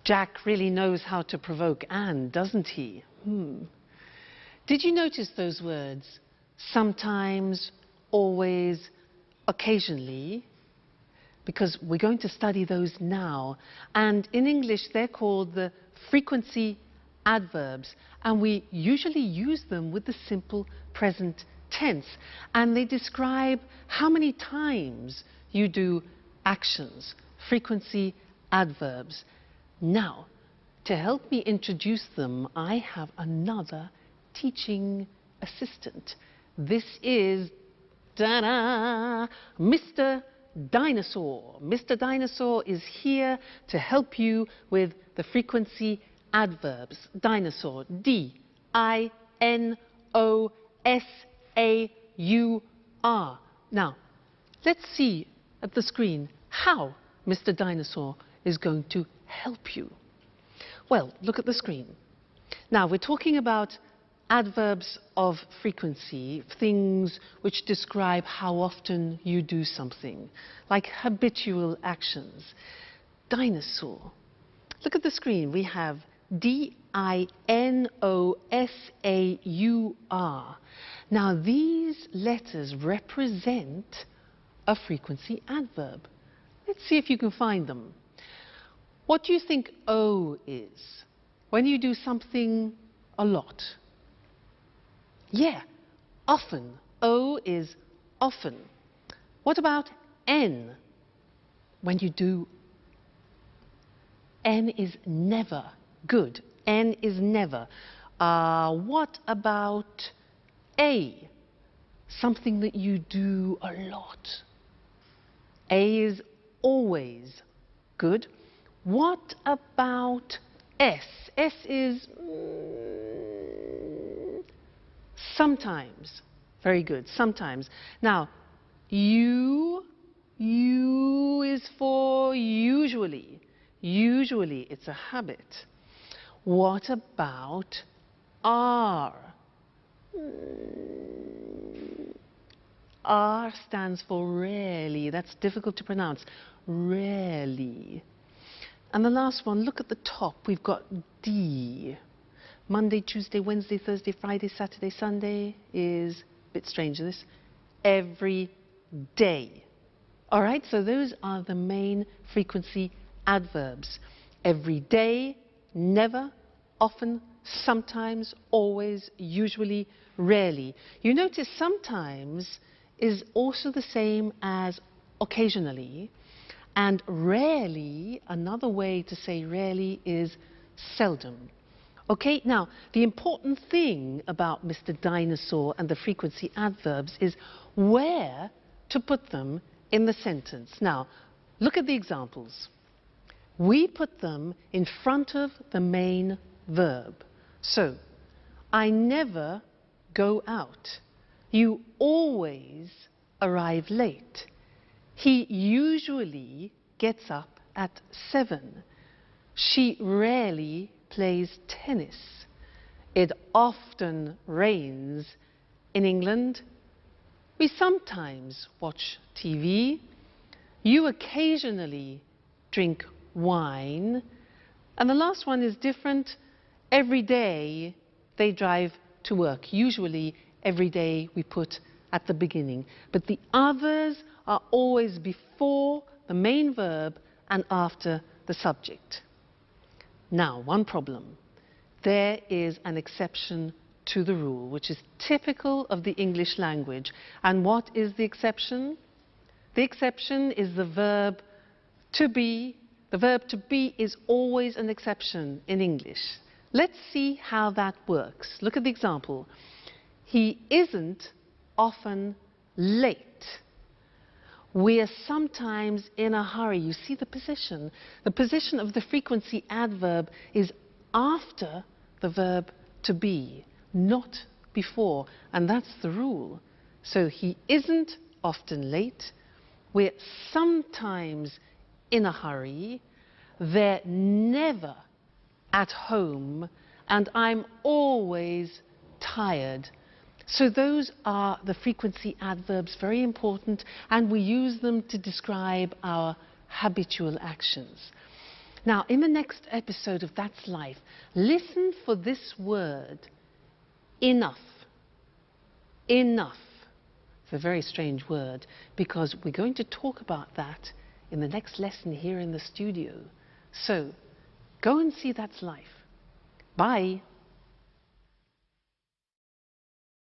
Jack really knows how to provoke Anne, doesn't he? Did you notice those words? Sometimes, always, occasionally? Because we're going to study those now. And in English, they're called the frequency adverbs. And we usually use them with the simple present tense. And they describe how many times you do actions, frequency adverbs. Now, to help me introduce them, I have another teaching assistant. This is, ta-da, Mr. Dinosaur. Mr. Dinosaur is here to help you with the frequency adverbs. Dinosaur, D-I-N-O-S-A-U-R. Now, let's see at the screen how Mr. Dinosaur is going to help you. Well, look at the screen. Now, we're talking about adverbs of frequency, things which describe how often you do something, like habitual actions. Dinosaur. Look at the screen. We have D-I-N-O-S-A-U-R. Now, these letters represent a frequency adverb. Let's see if you can find them. What do you think O is when you do something a lot? Yeah, often. O is often. What about N? When you do, N is never. Good. N is never. What about A? Something that you do a lot. A is always. Good. What about S? S is sometimes. Very good, sometimes. Now, U is for usually. Usually, it's a habit. What about R? R stands for rarely. That's difficult to pronounce. Rarely. And the last one, look at the top. We've got D. Monday, Tuesday, Wednesday, Thursday, Friday, Saturday, Sunday is, a bit strange this, every day. All right, so those are the main frequency adverbs. Every day, never, often, sometimes, always, usually, rarely. You notice sometimes is also the same as occasionally. And rarely, another way to say rarely is seldom. Okay, now, the important thing about Mr. Dinosaur and the frequency adverbs is where to put them in the sentence. Now, look at the examples. We put them in front of the main verb. So, I never go out. You always arrive late. He usually gets up at 7. She rarely plays tennis. It often rains in England. We sometimes watch TV. You occasionally drink wine. And the last one is different. Every day they drive to work. Usually every day we put at the beginning. But the others are always before the main verb and after the subject. Now, one problem. There is an exception to the rule, which is typical of the English language. And what is the exception? The exception is the verb to be. The verb to be is always an exception in English. Let's see how that works. Look at the example. He isn't often late. We are sometimes in a hurry. You see the position. The position of the frequency adverb is after the verb to be, not before. And that's the rule. So he isn't often late. We're sometimes in a hurry. They're never at home. And I'm always tired. So those are the frequency adverbs, very important, and we use them to describe our habitual actions. Now, in the next episode of That's Life, listen for this word, enough. Enough. It's a very strange word, because we're going to talk about that in the next lesson here in the studio. So, go and see That's Life. Bye.